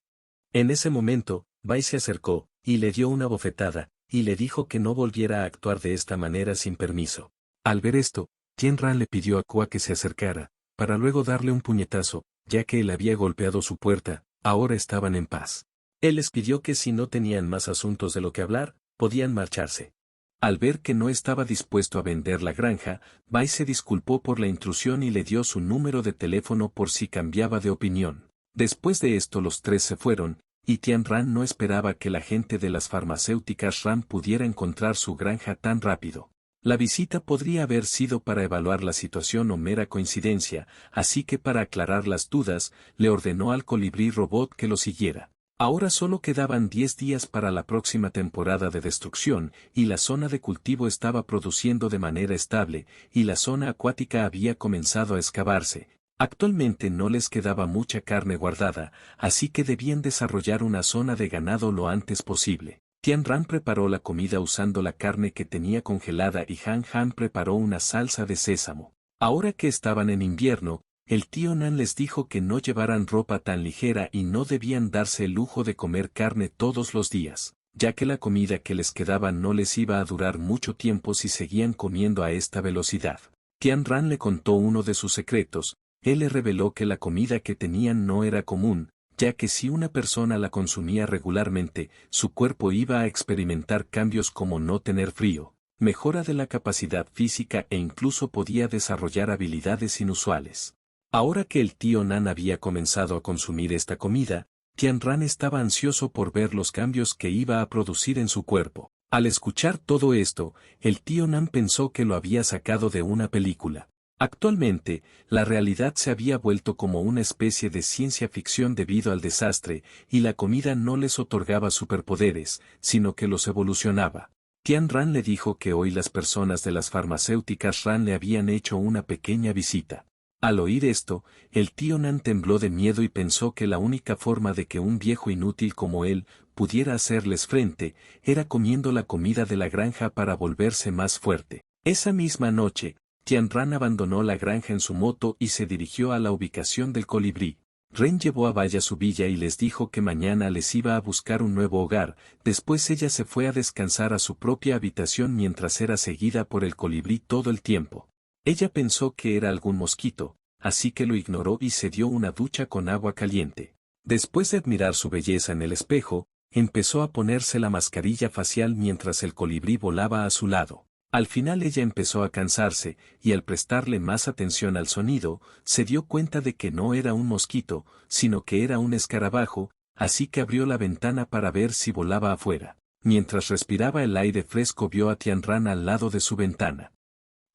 En ese momento, Bai se acercó, y le dio una bofetada, y le dijo que no volviera a actuar de esta manera sin permiso. Al ver esto, Tianran le pidió a Kua que se acercara, para luego darle un puñetazo, ya que él había golpeado su puerta. Ahora estaban en paz. Él les pidió que si no tenían más asuntos de lo que hablar, podían marcharse. Al ver que no estaba dispuesto a vender la granja, Bai se disculpó por la intrusión y le dio su número de teléfono por si cambiaba de opinión. Después de esto los 3 se fueron, y Tianran no esperaba que la gente de las farmacéuticas Ram pudiera encontrar su granja tan rápido. La visita podría haber sido para evaluar la situación o mera coincidencia, así que para aclarar las dudas, le ordenó al colibrí robot que lo siguiera. Ahora solo quedaban 10 días para la próxima temporada de destrucción, y la zona de cultivo estaba produciendo de manera estable, y la zona acuática había comenzado a excavarse. Actualmente no les quedaba mucha carne guardada, así que debían desarrollar una zona de ganado lo antes posible. Tianran preparó la comida usando la carne que tenía congelada y Han Han preparó una salsa de sésamo. Ahora que estaban en invierno, el tío Nan les dijo que no llevaran ropa tan ligera y no debían darse el lujo de comer carne todos los días, ya que la comida que les quedaba no les iba a durar mucho tiempo si seguían comiendo a esta velocidad. Tianran le contó uno de sus secretos. Él le reveló que la comida que tenían no era común, ya que si una persona la consumía regularmente, su cuerpo iba a experimentar cambios como no tener frío, mejora de la capacidad física e incluso podía desarrollar habilidades inusuales. Ahora que el tío Nan había comenzado a consumir esta comida, Tianran estaba ansioso por ver los cambios que iba a producir en su cuerpo. Al escuchar todo esto, el tío Nan pensó que lo había sacado de una película. Actualmente, la realidad se había vuelto como una especie de ciencia ficción debido al desastre, y la comida no les otorgaba superpoderes, sino que los evolucionaba. Tianran le dijo que hoy las personas de las farmacéuticas Ran le habían hecho una pequeña visita. Al oír esto, el tío Nan tembló de miedo y pensó que la única forma de que un viejo inútil como él pudiera hacerles frente, era comiendo la comida de la granja para volverse más fuerte. Esa misma noche, Tianran abandonó la granja en su moto y se dirigió a la ubicación del colibrí. Ren llevó a Bai a su villa y les dijo que mañana les iba a buscar un nuevo hogar. Después ella se fue a descansar a su propia habitación mientras era seguida por el colibrí todo el tiempo. Ella pensó que era algún mosquito, así que lo ignoró y se dio una ducha con agua caliente. Después de admirar su belleza en el espejo, empezó a ponerse la mascarilla facial mientras el colibrí volaba a su lado. Al final ella empezó a cansarse, y al prestarle más atención al sonido, se dio cuenta de que no era un mosquito, sino que era un escarabajo, así que abrió la ventana para ver si volaba afuera. Mientras respiraba el aire fresco vio a Tianran al lado de su ventana.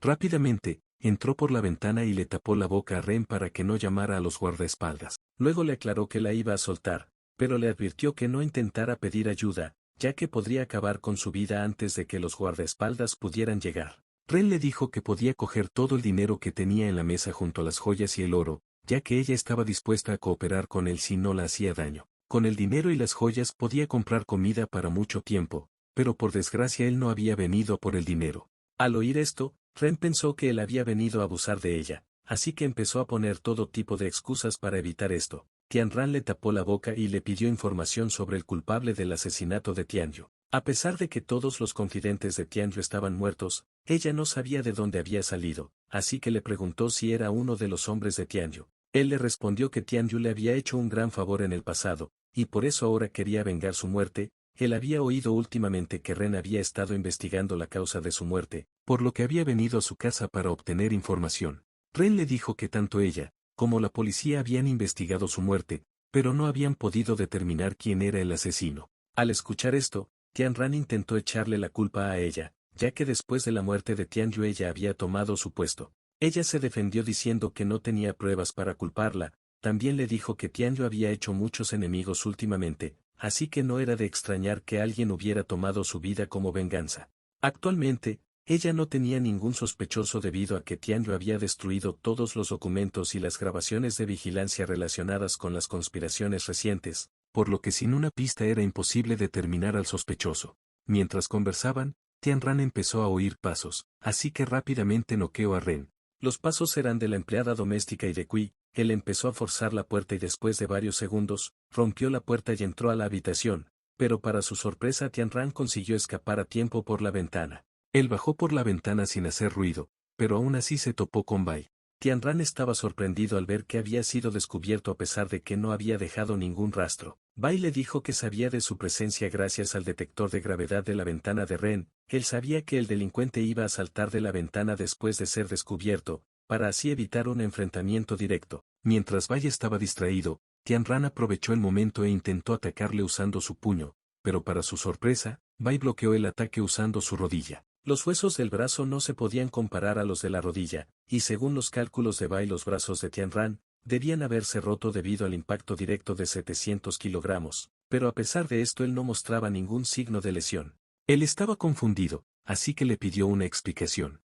Rápidamente, entró por la ventana y le tapó la boca a Ren para que no llamara a los guardaespaldas. Luego le aclaró que la iba a soltar, pero le advirtió que no intentara pedir ayuda, ya que podría acabar con su vida antes de que los guardaespaldas pudieran llegar. Ren le dijo que podía coger todo el dinero que tenía en la mesa junto a las joyas y el oro, ya que ella estaba dispuesta a cooperar con él si no la hacía daño. Con el dinero y las joyas podía comprar comida para mucho tiempo, pero por desgracia él no había venido por el dinero. Al oír esto, Ren pensó que él había venido a abusar de ella, así que empezó a poner todo tipo de excusas para evitar esto. Tianran le tapó la boca y le pidió información sobre el culpable del asesinato de Tianyu. A pesar de que todos los confidentes de Tianyu estaban muertos, ella no sabía de dónde había salido, así que le preguntó si era uno de los hombres de Tianyu. Él le respondió que Tianyu le había hecho un gran favor en el pasado, y por eso ahora quería vengar su muerte. Él había oído últimamente que Ren había estado investigando la causa de su muerte, por lo que había venido a su casa para obtener información. Ren le dijo que tanto ella, como la policía habían investigado su muerte, pero no habían podido determinar quién era el asesino. Al escuchar esto, Tianran intentó echarle la culpa a ella, ya que después de la muerte de Tianyu ella había tomado su puesto. Ella se defendió diciendo que no tenía pruebas para culparla, también le dijo que Tianyu había hecho muchos enemigos últimamente, así que no era de extrañar que alguien hubiera tomado su vida como venganza. Actualmente, ella no tenía ningún sospechoso debido a que Tianyu había destruido todos los documentos y las grabaciones de vigilancia relacionadas con las conspiraciones recientes, por lo que sin una pista era imposible determinar al sospechoso. Mientras conversaban, Tianran empezó a oír pasos, así que rápidamente noqueó a Ren. Los pasos eran de la empleada doméstica y de Kui. Él empezó a forzar la puerta y después de varios segundos, rompió la puerta y entró a la habitación, pero para su sorpresa Tianran consiguió escapar a tiempo por la ventana. Él bajó por la ventana sin hacer ruido, pero aún así se topó con Bai. Tianran estaba sorprendido al ver que había sido descubierto a pesar de que no había dejado ningún rastro. Bai le dijo que sabía de su presencia gracias al detector de gravedad de la ventana de Ren. Él sabía que el delincuente iba a saltar de la ventana después de ser descubierto, para así evitar un enfrentamiento directo. Mientras Bai estaba distraído, Tianran aprovechó el momento e intentó atacarle usando su puño, pero para su sorpresa, Bai bloqueó el ataque usando su rodilla. Los huesos del brazo no se podían comparar a los de la rodilla, y según los cálculos de Bai los brazos de Tianran debían haberse roto debido al impacto directo de 700 kilogramos, pero a pesar de esto él no mostraba ningún signo de lesión. Él estaba confundido, así que le pidió una explicación.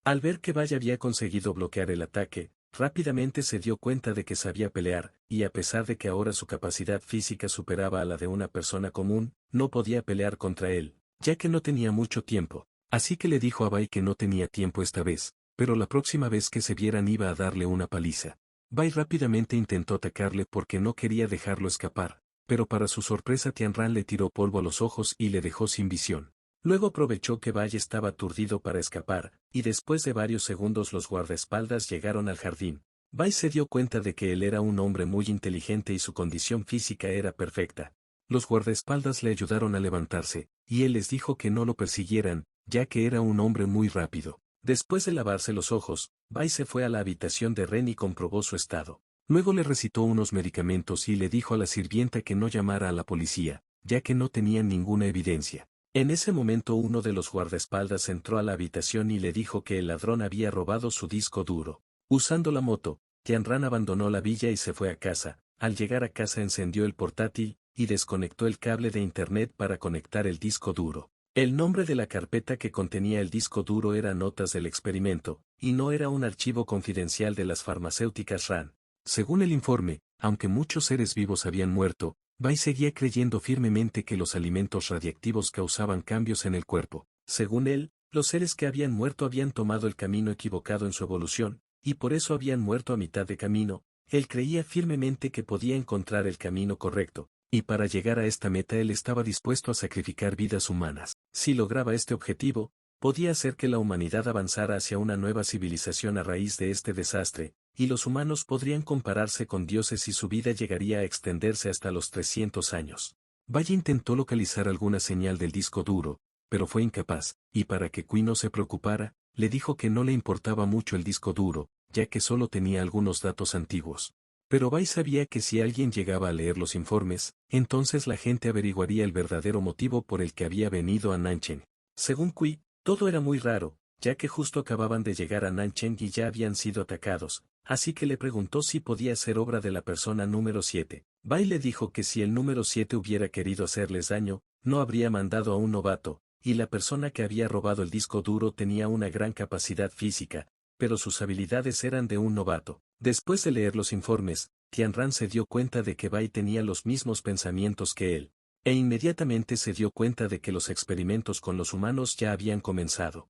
Al ver que Bai había conseguido bloquear el ataque, rápidamente se dio cuenta de que sabía pelear, y a pesar de que ahora su capacidad física superaba a la de una persona común, no podía pelear contra él, ya que no tenía mucho tiempo. Así que le dijo a Bai que no tenía tiempo esta vez, pero la próxima vez que se vieran iba a darle una paliza. Bai rápidamente intentó atacarle porque no quería dejarlo escapar, pero para su sorpresa Tianran le tiró polvo a los ojos y le dejó sin visión. Luego aprovechó que Bai estaba aturdido para escapar, y después de varios segundos los guardaespaldas llegaron al jardín. Bai se dio cuenta de que él era un hombre muy inteligente y su condición física era perfecta. Los guardaespaldas le ayudaron a levantarse, y él les dijo que no lo persiguieran, ya que era un hombre muy rápido. Después de lavarse los ojos, Bai se fue a la habitación de Ren y comprobó su estado. Luego le recitó unos medicamentos y le dijo a la sirvienta que no llamara a la policía, ya que no tenían ninguna evidencia. En ese momento uno de los guardaespaldas entró a la habitación y le dijo que el ladrón había robado su disco duro. Usando la moto, Tianran abandonó la villa y se fue a casa. Al llegar a casa encendió el portátil y desconectó el cable de internet para conectar el disco duro. El nombre de la carpeta que contenía el disco duro era Notas del experimento, y no era un archivo confidencial de las farmacéuticas RAN. Según el informe, aunque muchos seres vivos habían muerto, Bai seguía creyendo firmemente que los alimentos radiactivos causaban cambios en el cuerpo. Según él, los seres que habían muerto habían tomado el camino equivocado en su evolución, y por eso habían muerto a mitad de camino. Él creía firmemente que podía encontrar el camino correcto, y para llegar a esta meta él estaba dispuesto a sacrificar vidas humanas. Si lograba este objetivo, podía hacer que la humanidad avanzara hacia una nueva civilización a raíz de este desastre, y los humanos podrían compararse con dioses y su vida llegaría a extenderse hasta los 300 años. Valle intentó localizar alguna señal del disco duro, pero fue incapaz, y para que Qui no se preocupara, le dijo que no le importaba mucho el disco duro, ya que solo tenía algunos datos antiguos. Pero Bai sabía que si alguien llegaba a leer los informes, entonces la gente averiguaría el verdadero motivo por el que había venido a Nancheng. Según Qui, todo era muy raro, ya que justo acababan de llegar a Nancheng y ya habían sido atacados, así que le preguntó si podía ser obra de la persona número 7. Bai le dijo que si el número 7 hubiera querido hacerles daño, no habría mandado a un novato, y la persona que había robado el disco duro tenía una gran capacidad física, pero sus habilidades eran de un novato. Después de leer los informes, Tianran se dio cuenta de que Bai tenía los mismos pensamientos que él, e inmediatamente se dio cuenta de que los experimentos con los humanos ya habían comenzado.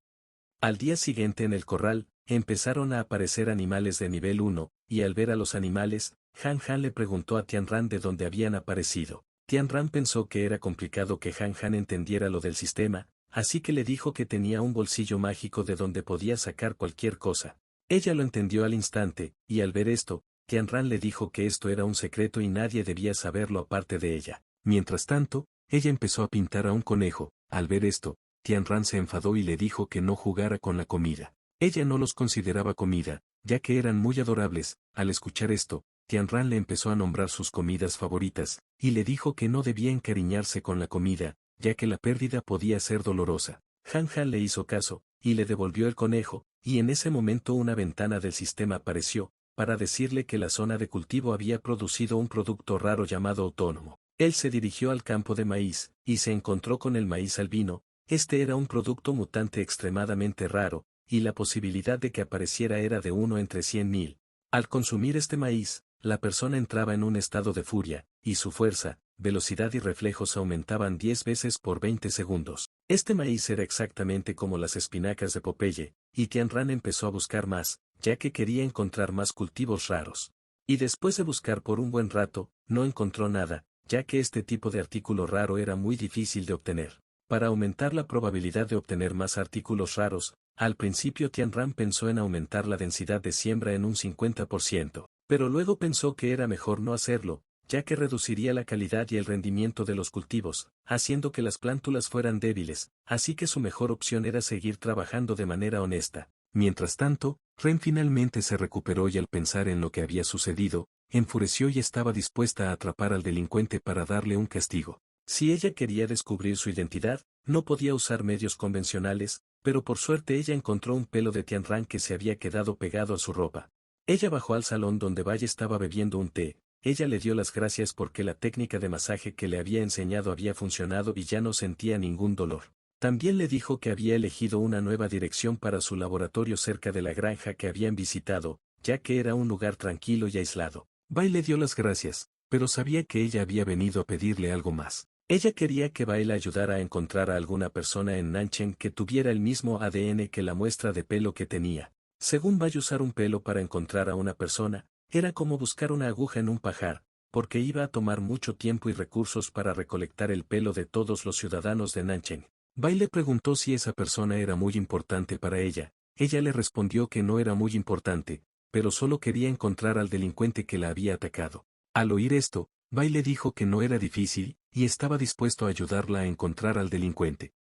Al día siguiente en el corral, empezaron a aparecer animales de nivel 1, y al ver a los animales, Han Han le preguntó a Tianran de dónde habían aparecido. Tianran pensó que era complicado que Han Han entendiera lo del sistema, así que le dijo que tenía un bolsillo mágico de donde podía sacar cualquier cosa. Ella lo entendió al instante, y al ver esto, Tianran le dijo que esto era un secreto y nadie debía saberlo aparte de ella. Mientras tanto, ella empezó a pintar a un conejo. Al ver esto, Tianran se enfadó y le dijo que no jugara con la comida. Ella no los consideraba comida, ya que eran muy adorables. Al escuchar esto, Tianran le empezó a nombrar sus comidas favoritas, y le dijo que no debía encariñarse con la comida, ya que la pérdida podía ser dolorosa. Han Han le hizo caso, y le devolvió el conejo, y en ese momento una ventana del sistema apareció, para decirle que la zona de cultivo había producido un producto raro llamado autónomo. Él se dirigió al campo de maíz, y se encontró con el maíz albino. Este era un producto mutante extremadamente raro, y la posibilidad de que apareciera era de 1 entre 100.000. Al consumir este maíz, la persona entraba en un estado de furia, y su fuerza, velocidad y reflejos aumentaban 10 veces por 20 segundos. Este maíz era exactamente como las espinacas de Popeye, y Tianran empezó a buscar más, ya que quería encontrar más cultivos raros. Y después de buscar por un buen rato, no encontró nada, ya que este tipo de artículo raro era muy difícil de obtener. Para aumentar la probabilidad de obtener más artículos raros, al principio Tianran pensó en aumentar la densidad de siembra en un 50%, pero luego pensó que era mejor no hacerlo, ya que reduciría la calidad y el rendimiento de los cultivos, haciendo que las plántulas fueran débiles, así que su mejor opción era seguir trabajando de manera honesta. Mientras tanto, Ren finalmente se recuperó y al pensar en lo que había sucedido, enfureció y estaba dispuesta a atrapar al delincuente para darle un castigo. Si ella quería descubrir su identidad, no podía usar medios convencionales, pero por suerte ella encontró un pelo de Tianran que se había quedado pegado a su ropa. Ella bajó al salón donde Valle estaba bebiendo un té. Ella le dio las gracias porque la técnica de masaje que le había enseñado había funcionado y ya no sentía ningún dolor. También le dijo que había elegido una nueva dirección para su laboratorio cerca de la granja que habían visitado, ya que era un lugar tranquilo y aislado. Bai le dio las gracias, pero sabía que ella había venido a pedirle algo más. Ella quería que Bai la ayudara a encontrar a alguna persona en Nancheng que tuviera el mismo ADN que la muestra de pelo que tenía. Según Bai, usar un pelo para encontrar a una persona, era como buscar una aguja en un pajar, porque iba a tomar mucho tiempo y recursos para recolectar el pelo de todos los ciudadanos de Nancheng. Bai le preguntó si esa persona era muy importante para ella. Ella le respondió que no era muy importante, pero solo quería encontrar al delincuente que la había atacado. Al oír esto, Bai le dijo que no era difícil, y estaba dispuesto a ayudarla a encontrar al delincuente.